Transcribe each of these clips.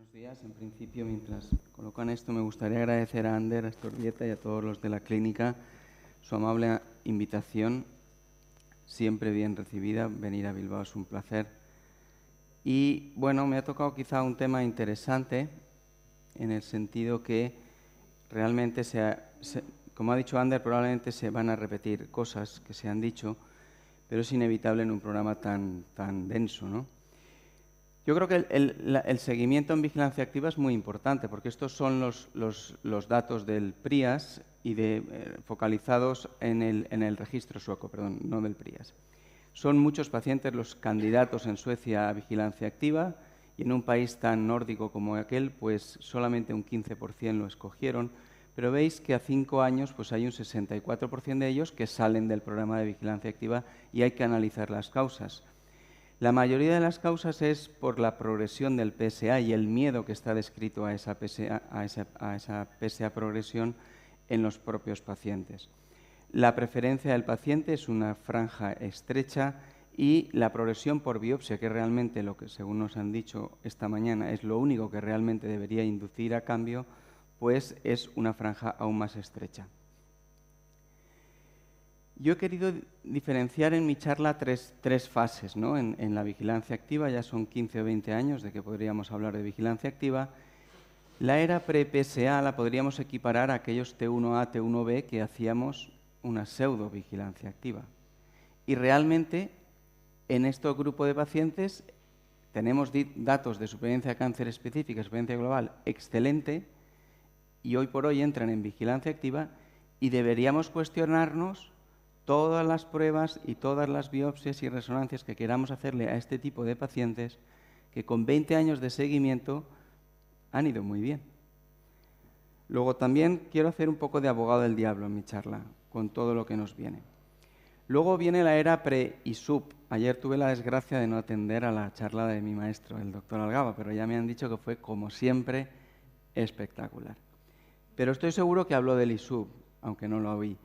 Buenos días. En principio, mientras colocan esto, me gustaría agradecer a Ander, a Estorbieta y a todos los de la clínica su amable invitación, siempre bien recibida. Venir a Bilbao es un placer. Y bueno, me ha tocado quizá un tema interesante en el sentido que realmente, como ha dicho Ander, probablemente se van a repetir cosas que se han dicho, pero es inevitable en un programa tan denso, ¿no? Yo creo que el seguimiento en vigilancia activa es muy importante, porque estos son los datos del PRIAS y focalizados en el registro sueco, perdón, no del PRIAS. Son muchos pacientes los candidatos en Suecia a vigilancia activa, y en un país tan nórdico como aquel, pues solamente un 15% lo escogieron, pero veis que a 5 años pues hay un 64% de ellos que salen del programa de vigilancia activa y hay que analizar las causas. La mayoría de las causas es por la progresión del PSA y el miedo que está descrito a esa PSA progresión en los propios pacientes. La preferencia del paciente es una franja estrecha y la progresión por biopsia, que es realmente lo que, según nos han dicho esta mañana, es lo único que realmente debería inducir a cambio, pues es una franja aún más estrecha. Yo he querido diferenciar en mi charla tres fases, ¿no? En la vigilancia activa, ya son 15 o 20 años de que podríamos hablar de vigilancia activa. La era pre-PSA la podríamos equiparar a aquellos T1A, T1B que hacíamos una pseudo-vigilancia activa. Y realmente, en este grupo de pacientes, tenemos datos de supervivencia a cáncer específica, supervivencia global excelente, y hoy por hoy entran en vigilancia activa y deberíamos cuestionarnos todas las pruebas y todas las biopsias y resonancias que queramos hacerle a este tipo de pacientes que con 20 años de seguimiento han ido muy bien. Luego también quiero hacer un poco de abogado del diablo en mi charla, con todo lo que nos viene. Luego viene la era pre y sub. Ayer tuve la desgracia de no atender a la charla de mi maestro, el doctor Algaba, pero ya me han dicho que fue, como siempre, espectacular. Pero estoy seguro que habló del ISUB, aunque no lo oí.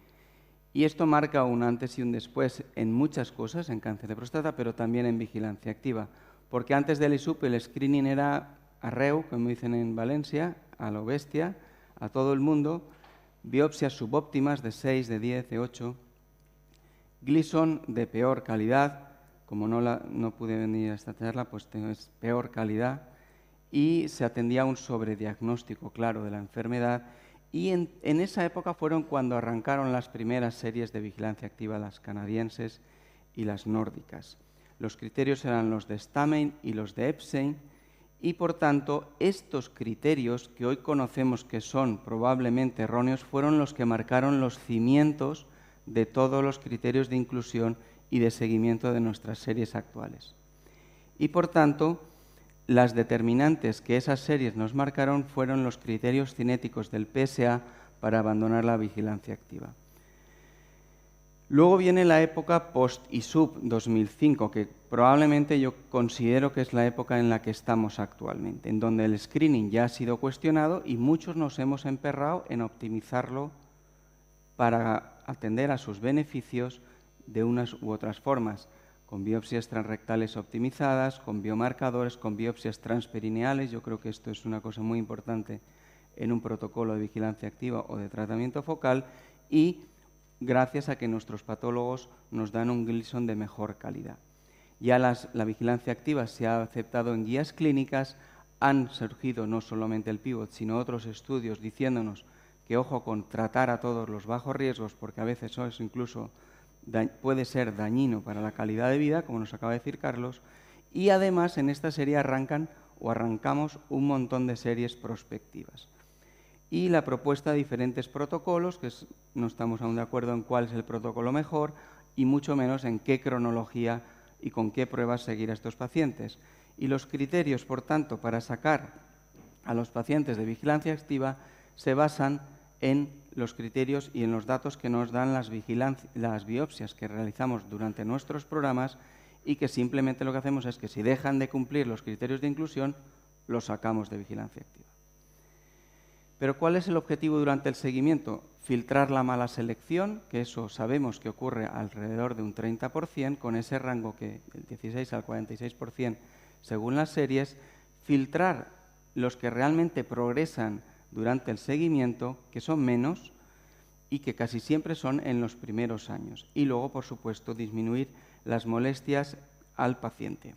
Y esto marca un antes y un después en muchas cosas, en cáncer de próstata, pero también en vigilancia activa. Porque antes del ISUP el screening era arreu, como dicen en Valencia, a lo bestia, a todo el mundo, biopsias subóptimas de 6, de 10, de 8, Gleason de peor calidad, como no pude venir a esta charla, pues es peor calidad, y se atendía a un sobrediagnóstico claro de la enfermedad. Y en esa época fueron cuando arrancaron las primeras series de vigilancia activa, las canadienses y las nórdicas. Los criterios eran los de Stamen y los de Epstein, y por tanto estos criterios que hoy conocemos que son probablemente erróneos fueron los que marcaron los cimientos de todos los criterios de inclusión y de seguimiento de nuestras series actuales. Y por tanto, las determinantes que esas series nos marcaron fueron los criterios cinéticos del PSA para abandonar la vigilancia activa. Luego viene la época post-ISUB 2005, que probablemente yo considero que es la época en la que estamos actualmente, en donde el screening ya ha sido cuestionado y muchos nos hemos emperrado en optimizarlo para atender a sus beneficios de unas u otras formas, con biopsias transrectales optimizadas, con biomarcadores, con biopsias transperineales. Yo creo que esto es una cosa muy importante en un protocolo de vigilancia activa o de tratamiento focal, y gracias a que nuestros patólogos nos dan un Gleason de mejor calidad. Ya la vigilancia activa se ha aceptado en guías clínicas, han surgido no solamente el pivot, sino otros estudios diciéndonos que ojo con tratar a todos los bajos riesgos, porque a veces eso incluso puede ser dañino para la calidad de vida, como nos acaba de decir Carlos, y además en esta serie arrancamos un montón de series prospectivas. Y la propuesta de diferentes protocolos, que no estamos aún de acuerdo en cuál es el protocolo mejor, y mucho menos en qué cronología y con qué pruebas seguir a estos pacientes. Y los criterios, por tanto, para sacar a los pacientes de vigilancia activa se basan en los criterios y en los datos que nos dan las biopsias que realizamos durante nuestros programas, y que simplemente lo que hacemos es que si dejan de cumplir los criterios de inclusión, los sacamos de vigilancia activa. Pero ¿cuál es el objetivo durante el seguimiento? Filtrar la mala selección, que eso sabemos que ocurre alrededor de un 30%, con ese rango que del 16 al 46% según las series, filtrar los que realmente progresan durante el seguimiento, que son menos y que casi siempre son en los primeros años. Y luego, por supuesto, disminuir las molestias al paciente.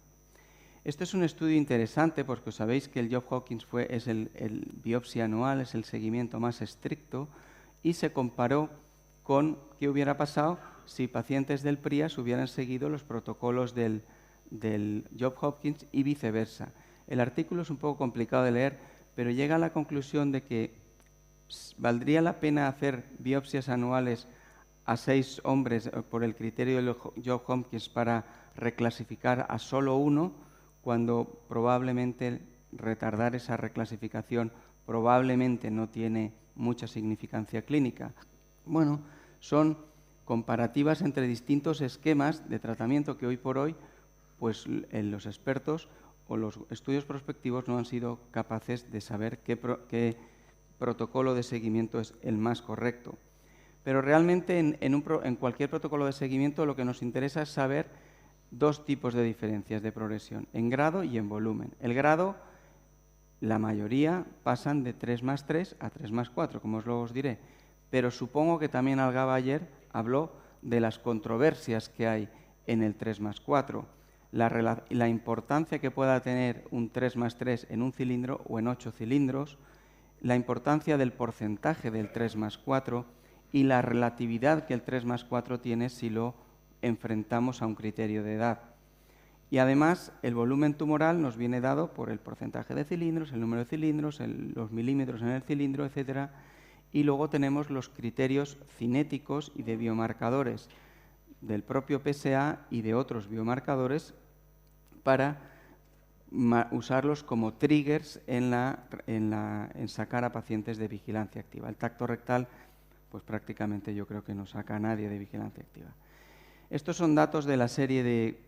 Este es un estudio interesante porque sabéis que el Johns Hopkins es el biopsia anual, es el seguimiento más estricto, y se comparó con qué hubiera pasado si pacientes del PRIAS hubieran seguido los protocolos del Johns Hopkins y viceversa. El artículo es un poco complicado de leer, pero llega a la conclusión de que valdría la pena hacer biopsias anuales a 6 hombres por el criterio del Johns Hopkins para reclasificar a solo uno, cuando probablemente retardar esa reclasificación probablemente no tiene mucha significancia clínica. Bueno, son comparativas entre distintos esquemas de tratamiento que hoy por hoy pues los expertos o los estudios prospectivos no han sido capaces de saber qué protocolo de seguimiento es el más correcto. Pero realmente en cualquier protocolo de seguimiento lo que nos interesa es saber dos tipos de diferencias de progresión, en grado y en volumen. El grado, la mayoría pasan de 3+3 a 3+4, como os diré, pero supongo que también Algaba ayer habló de las controversias que hay en el 3+4, la importancia que pueda tener un 3+3 en un cilindro o en 8 cilindros, la importancia del porcentaje del 3+4 y la relatividad que el 3+4 tiene si lo enfrentamos a un criterio de edad. Y además el volumen tumoral nos viene dado por el porcentaje de cilindros, el número de cilindros, los milímetros en el cilindro, etcétera. Y luego tenemos los criterios cinéticos y de biomarcadores del propio PSA y de otros biomarcadores para usarlos como triggers en sacar a pacientes de vigilancia activa. El tacto rectal, pues prácticamente yo creo que no saca a nadie de vigilancia activa. Estos son datos de la serie de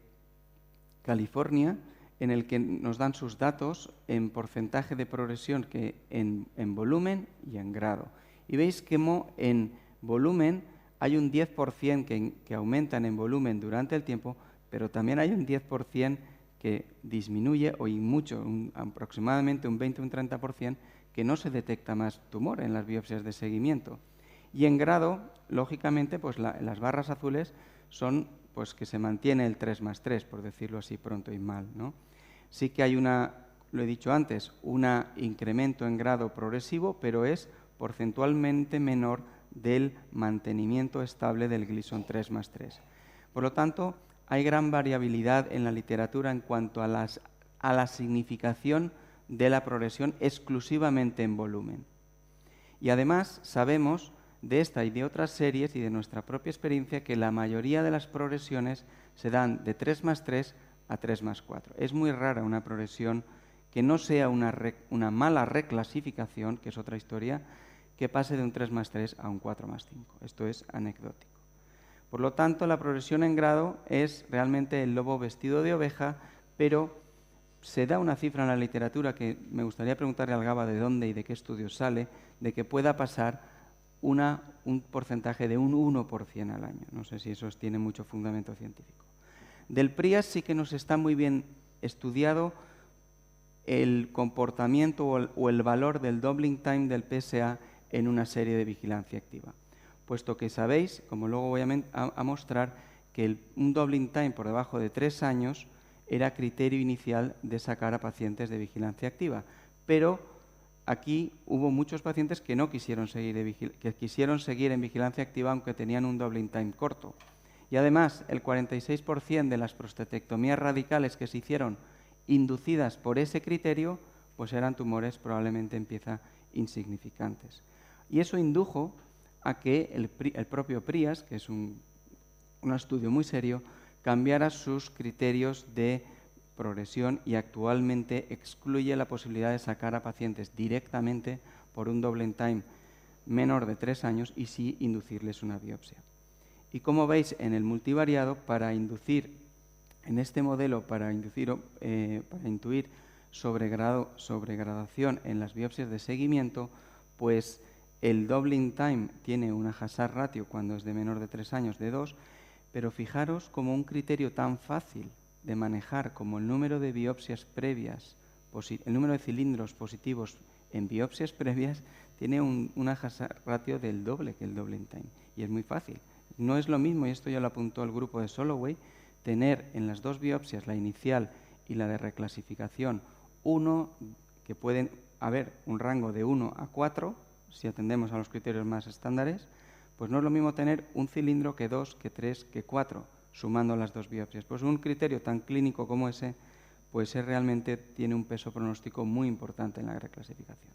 California, en el que nos dan sus datos en porcentaje de progresión que en volumen y en grado. Y veis que en volumen hay un 10% que aumentan en volumen durante el tiempo, pero también hay un 10% que disminuye, o mucho, aproximadamente un 20 o un 30%, que no se detecta más tumor en las biopsias de seguimiento. Y en grado, lógicamente, pues las barras azules son pues que se mantiene el 3+3, por decirlo así pronto y mal, ¿no? Sí que hay lo he dicho antes, un incremento en grado progresivo, pero es porcentualmente menor del mantenimiento estable del Gleason 3+3. Por lo tanto, hay gran variabilidad en la literatura en cuanto a la significación de la progresión exclusivamente en volumen. Y además sabemos de esta y de otras series y de nuestra propia experiencia que la mayoría de las progresiones se dan de 3+3 a 3+4. Es muy rara una progresión que no sea una mala reclasificación, que es otra historia, que pase de un 3+3 a un 4+5. Esto es anecdótico. Por lo tanto, la progresión en grado es realmente el lobo vestido de oveja, pero se da una cifra en la literatura que me gustaría preguntarle al Gaba de dónde y de qué estudios sale, de que pueda pasar un porcentaje de un 1% al año. No sé si eso tiene mucho fundamento científico. Del PRIAS sí que nos está muy bien estudiado el comportamiento o el valor del doubling time del PSA en una serie de vigilancia activa, puesto que sabéis, como luego voy a mostrar, que un doubling time por debajo de 3 años era criterio inicial de sacar a pacientes de vigilancia activa, pero aquí hubo muchos pacientes que no quisieron seguir en vigilancia activa aunque tenían un doubling time corto. Y además, el 46% de las prostatectomías radicales que se hicieron inducidas por ese criterio, pues eran tumores probablemente en pieza insignificantes. Y eso indujo a que el propio PRIAS, que es un estudio muy serio, cambiara sus criterios de progresión y actualmente excluye la posibilidad de sacar a pacientes directamente por un doubling time menor de 3 años y sí inducirles una biopsia. Y como veis en el multivariado, para inducir en este modelo, para intuir sobregradación en las biopsias de seguimiento, pues el doubling time tiene una hazard ratio cuando es de menor de 3 años de 2, pero fijaros como un criterio tan fácil de manejar como el número de biopsias previas el número de cilindros positivos en biopsias previas tiene una hazard ratio del doble que el doubling time. Y es muy fácil. No es lo mismo, y esto ya lo apuntó el grupo de Soloway, tener en las dos biopsias, la inicial y la de reclasificación, que pueden haber un rango de 1 a 4, si atendemos a los criterios más estándares, pues no es lo mismo tener un cilindro que 2, que 3, que 4, sumando las dos biopsias. Pues un criterio tan clínico como ese, pues realmente tiene un peso pronóstico muy importante en la reclasificación.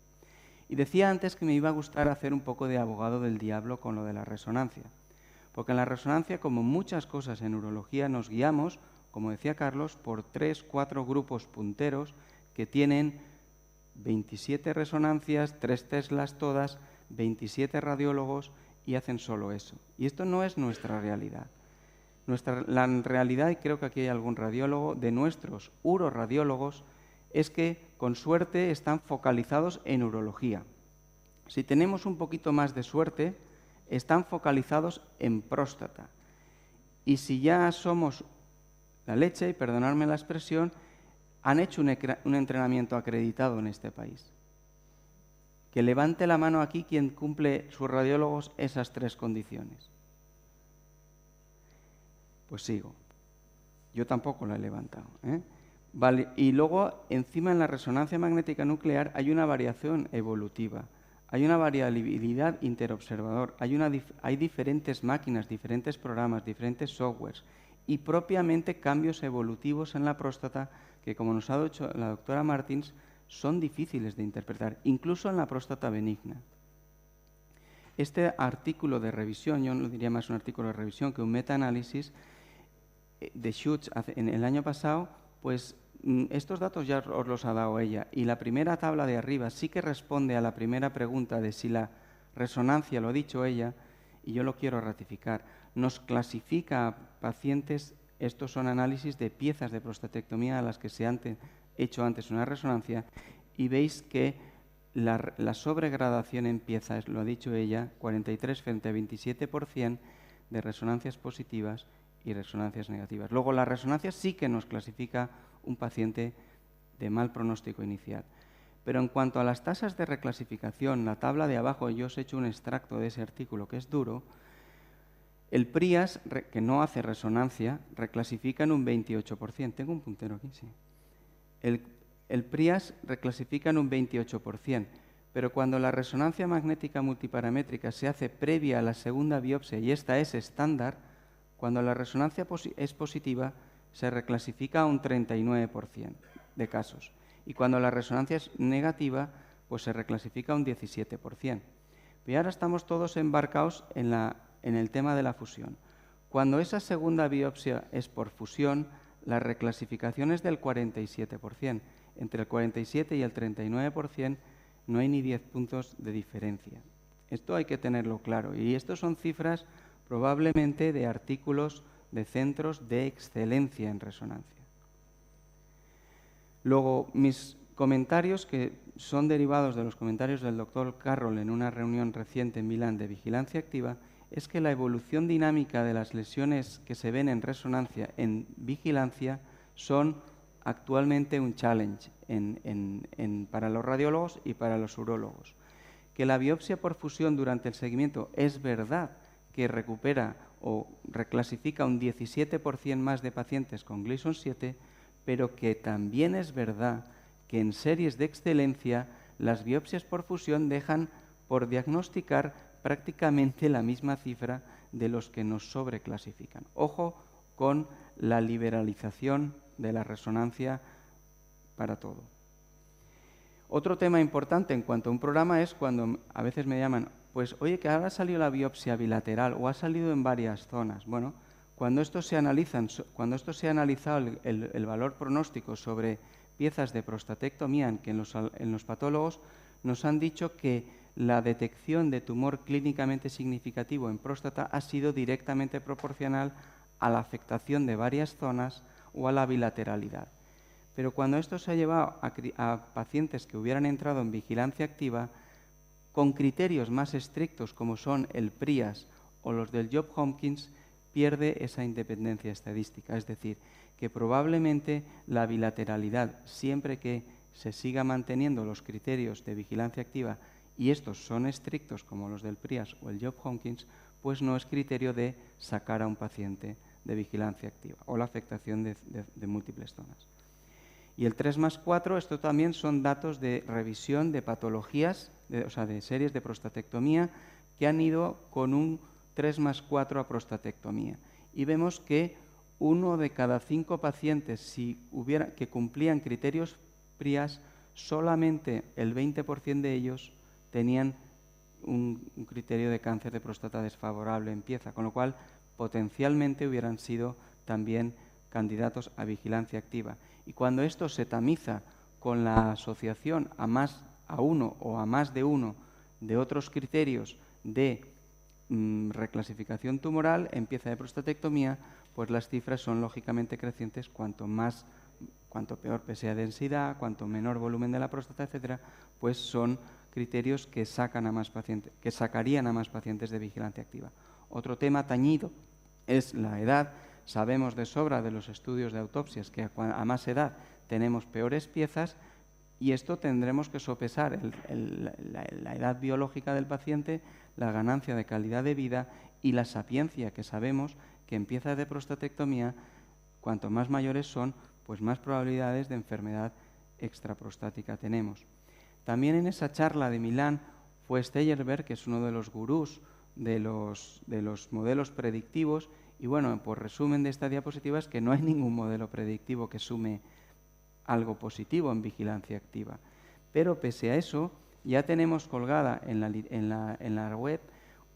Y decía antes que me iba a gustar hacer un poco de abogado del diablo con lo de la resonancia. Porque en la resonancia, como muchas cosas en urología, nos guiamos, como decía Carlos, por 3, 4 grupos punteros que tienen 27 resonancias, 3 Teslas todas, 27 radiólogos y hacen solo eso. Y esto no es nuestra realidad. La realidad, y creo que aquí hay algún radiólogo, de nuestros uroradiólogos, es que con suerte están focalizados en urología. Si tenemos un poquito más de suerte, están focalizados en próstata. Y si ya somos la leche, y perdonadme la expresión, han hecho un entrenamiento acreditado en este país. Que levante la mano aquí quien cumple sus radiólogos esas 3 condiciones. Pues sigo. Yo tampoco la he levantado, ¿eh? Vale. Y luego, encima en la resonancia magnética nuclear hay una variación evolutiva. Hay una variabilidad interobservador, hay diferentes máquinas, diferentes programas, diferentes softwares y propiamente cambios evolutivos en la próstata que, como nos ha dicho la doctora Martins, son difíciles de interpretar, incluso en la próstata benigna. Este artículo de revisión, yo no diría más un artículo de revisión que un metaanálisis de Schutz en el año pasado, pues estos datos ya os los ha dado ella. Y la primera tabla de arriba sí que responde a la primera pregunta de si la resonancia, lo ha dicho ella, y yo lo quiero ratificar, nos clasifica a pacientes, estos son análisis de piezas de prostatectomía a las que se han hecho antes una resonancia, y veis que la sobregradación en piezas, lo ha dicho ella, 43 frente a 27% de resonancias positivas y resonancias negativas. Luego, la resonancia sí que nos clasifica un paciente de mal pronóstico inicial. Pero en cuanto a las tasas de reclasificación, la tabla de abajo, yo os he hecho un extracto de ese artículo que es duro, el PRIAS, que no hace resonancia, reclasifica en un 28%. Tengo un puntero aquí, sí. El PRIAS reclasifica en un 28%, pero cuando la resonancia magnética multiparamétrica se hace previa a la segunda biopsia y esta es estándar, cuando la resonancia es positiva, se reclasifica a un 39% de casos. Y cuando la resonancia es negativa, pues se reclasifica a un 17%. Y ahora estamos todos embarcados en el tema de la fusión. Cuando esa segunda biopsia es por fusión, la reclasificación es del 47%. Entre el 47 y el 39% no hay ni 10 puntos de diferencia. Esto hay que tenerlo claro. Y estas son cifras probablemente de artículos de centros de excelencia en resonancia. Luego, mis comentarios, que son derivados de los comentarios del doctor Carroll en una reunión reciente en Milán de vigilancia activa, es que la evolución dinámica de las lesiones que se ven en resonancia en vigilancia son actualmente un challenge para los radiólogos y para los urólogos. Que la biopsia por fusión durante el seguimiento es verdad que recupera o reclasifica un 17% más de pacientes con Gleason 7, pero que también es verdad que en series de excelencia las biopsias por fusión dejan por diagnosticar prácticamente la misma cifra de los que nos sobreclasifican. Ojo con la liberalización de la resonancia para todo. Otro tema importante en cuanto a un programa es cuando a veces me llaman, pues oye, que ahora ha salido la biopsia bilateral o ha salido en varias zonas. Bueno, cuando esto se ha analizado el valor pronóstico sobre piezas de prostatectomía que en los patólogos nos han dicho que la detección de tumor clínicamente significativo en próstata ha sido directamente proporcional a la afectación de varias zonas o a la bilateralidad. Pero cuando esto se ha llevado a pacientes que hubieran entrado en vigilancia activa, con criterios más estrictos como son el PRIAS o los del Job Hopkins, pierde esa independencia estadística. Es decir, que probablemente la bilateralidad, siempre que se siga manteniendo los criterios de vigilancia activa y estos son estrictos como los del PRIAS o el Job Hopkins, pues no es criterio de sacar a un paciente de vigilancia activa o la afectación de múltiples zonas. Y el 3+4, esto también son datos de revisión de patologías, o sea, de series de prostatectomía que han ido con un 3+4 a prostatectomía. Y vemos que 1 de cada 5 pacientes que cumplían criterios PRIAS, solamente el 20% de ellos tenían un criterio de cáncer de próstata desfavorable en pieza, con lo cual potencialmente hubieran sido también candidatos a vigilancia activa. Y cuando esto se tamiza con la asociación a uno o a más de uno de otros criterios de reclasificación tumoral en pieza de prostatectomía, pues las cifras son lógicamente crecientes cuanto peor PSA densidad, cuanto menor volumen de la próstata, etcétera, pues son criterios que sacarían a más pacientes de vigilancia activa. Otro tema tañido es la edad. Sabemos de sobra de los estudios de autopsias que a más edad tenemos peores piezas y esto tendremos que sopesar la edad biológica del paciente, la ganancia de calidad de vida y la sapiencia que sabemos que en piezas de prostatectomía, cuanto más mayores son, pues más probabilidades de enfermedad extraprostática tenemos. También en esa charla de Milán fue Steyerberg, que es uno de los gurús de los modelos predictivos, y bueno, por resumen de esta diapositiva es que no hay ningún modelo predictivo que sume algo positivo en vigilancia activa. Pero pese a eso, ya tenemos colgada en la web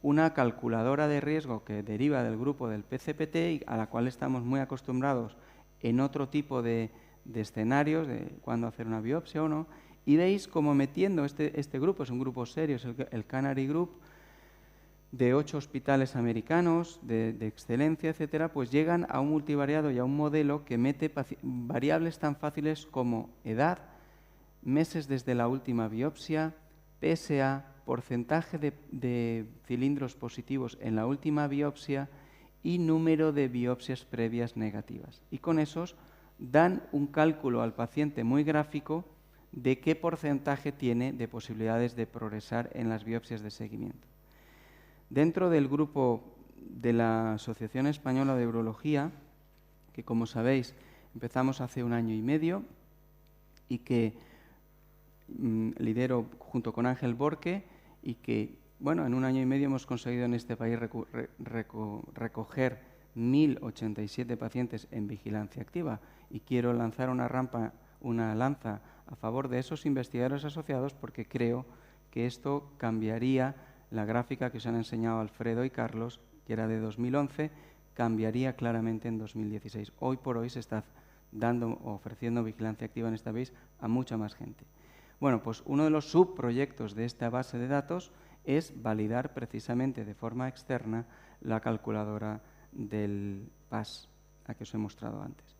una calculadora de riesgo que deriva del grupo del PCPT y a la cual estamos muy acostumbrados en otro tipo de escenarios, de cuándo hacer una biopsia o no, y veis como metiendo este grupo, es un grupo serio, es el Canary Group, de 8 hospitales americanos, de excelencia, etcétera, pues llegan a un multivariado y a un modelo que mete variables tan fáciles como edad, meses desde la última biopsia, PSA, porcentaje de cilindros positivos en la última biopsia y número de biopsias previas negativas. Y con esos dan un cálculo al paciente muy gráfico de qué porcentaje tiene de posibilidades de progresar en las biopsias de seguimiento. Dentro del grupo de la Asociación Española de Urología, que como sabéis empezamos hace 1 año y medio y que lidero junto con Ángel Borque y que, bueno, en 1 año y medio hemos conseguido en este país recoger 1.087 pacientes en vigilancia activa y quiero lanzar una lanza a favor de esos investigadores asociados porque creo que esto cambiaría la gráfica que os han enseñado Alfredo y Carlos, que era de 2011, cambiaría claramente en 2016. Hoy por hoy se está ofreciendo vigilancia activa en este país a mucha más gente. Bueno, pues uno de los subproyectos de esta base de datos es validar precisamente de forma externa la calculadora del PAS, a que os he mostrado antes.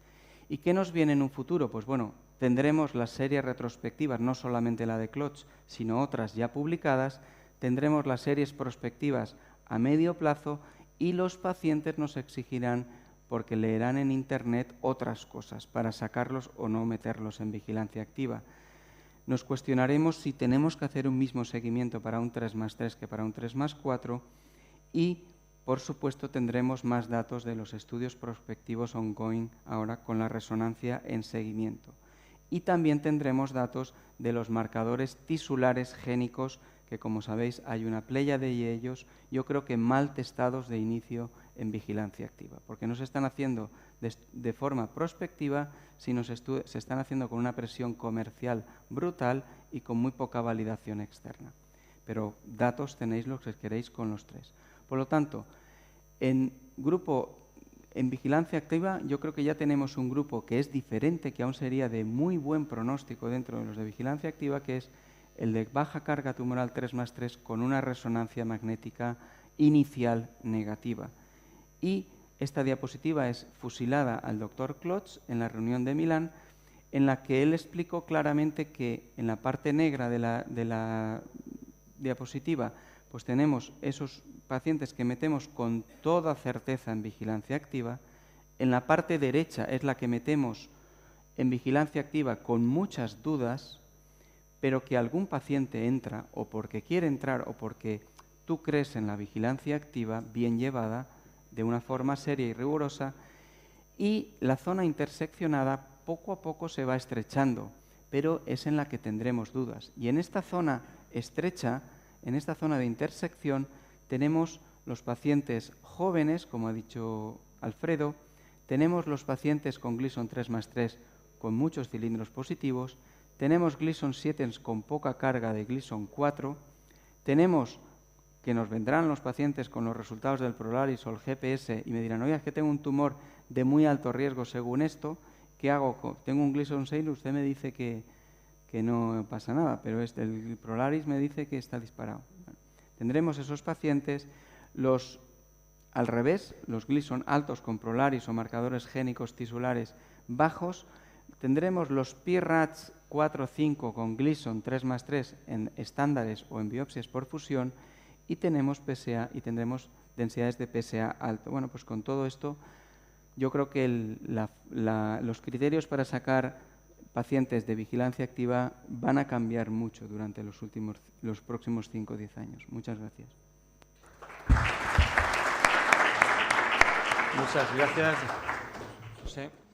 ¿Y qué nos viene en un futuro? Pues bueno, tendremos las series retrospectivas, no solamente la de Klotz, sino otras ya publicadas. Tendremos las series prospectivas a medio plazo y los pacientes nos exigirán, porque leerán en Internet otras cosas para sacarlos o no meterlos en vigilancia activa. Nos cuestionaremos si tenemos que hacer un mismo seguimiento para un 3+3 que para un 3+4 y, por supuesto, tendremos más datos de los estudios prospectivos ongoing ahora con la resonancia en seguimiento. Y también tendremos datos de los marcadores tisulares génicos que, como sabéis, hay una pléyade de ellos, yo creo que mal testados de inicio en vigilancia activa, porque no se están haciendo de forma prospectiva, sino se están haciendo con una presión comercial brutal y con muy poca validación externa. Pero datos tenéis los que queréis con los 3. Por lo tanto, en vigilancia activa yo creo que ya tenemos un grupo que es diferente, que aún sería de muy buen pronóstico dentro de los de vigilancia activa, que es el de baja carga tumoral 3+3 con una resonancia magnética inicial negativa. Y esta diapositiva es fusilada al doctor Klotz en la reunión de Milán, en la que él explicó claramente que en la parte negra de la diapositiva pues tenemos esos pacientes que metemos con toda certeza en vigilancia activa. En la parte derecha es la que metemos en vigilancia activa con muchas dudas, pero que algún paciente entra o porque quiere entrar o porque tú crees en la vigilancia activa bien llevada, de una forma seria y rigurosa, y la zona interseccionada poco a poco se va estrechando, pero es en la que tendremos dudas. Y en esta zona estrecha, en esta zona de intersección, tenemos los pacientes jóvenes, como ha dicho Alfredo, tenemos los pacientes con Gleason 3+3 con muchos cilindros positivos, tenemos Gleason 7 con poca carga de Gleason 4, tenemos que nos vendrán los pacientes con los resultados del Prolaris o el GPS y me dirán, oye, es que tengo un tumor de muy alto riesgo según esto, ¿qué hago? Tengo un Gleason 6, usted me dice que no pasa nada, pero el Prolaris me dice que está disparado. Bueno, tendremos esos pacientes, al revés, los Gleason altos con Prolaris o marcadores génicos tisulares bajos, tendremos los PRATs 4-5 con Gleason 3+3 en estándares o en biopsias por fusión y tenemos PSA y tendremos densidades de PSA alto. Bueno, pues con todo esto yo creo que los criterios para sacar pacientes de vigilancia activa van a cambiar mucho durante los próximos 5 o 10 años. Muchas gracias. Muchas gracias, José.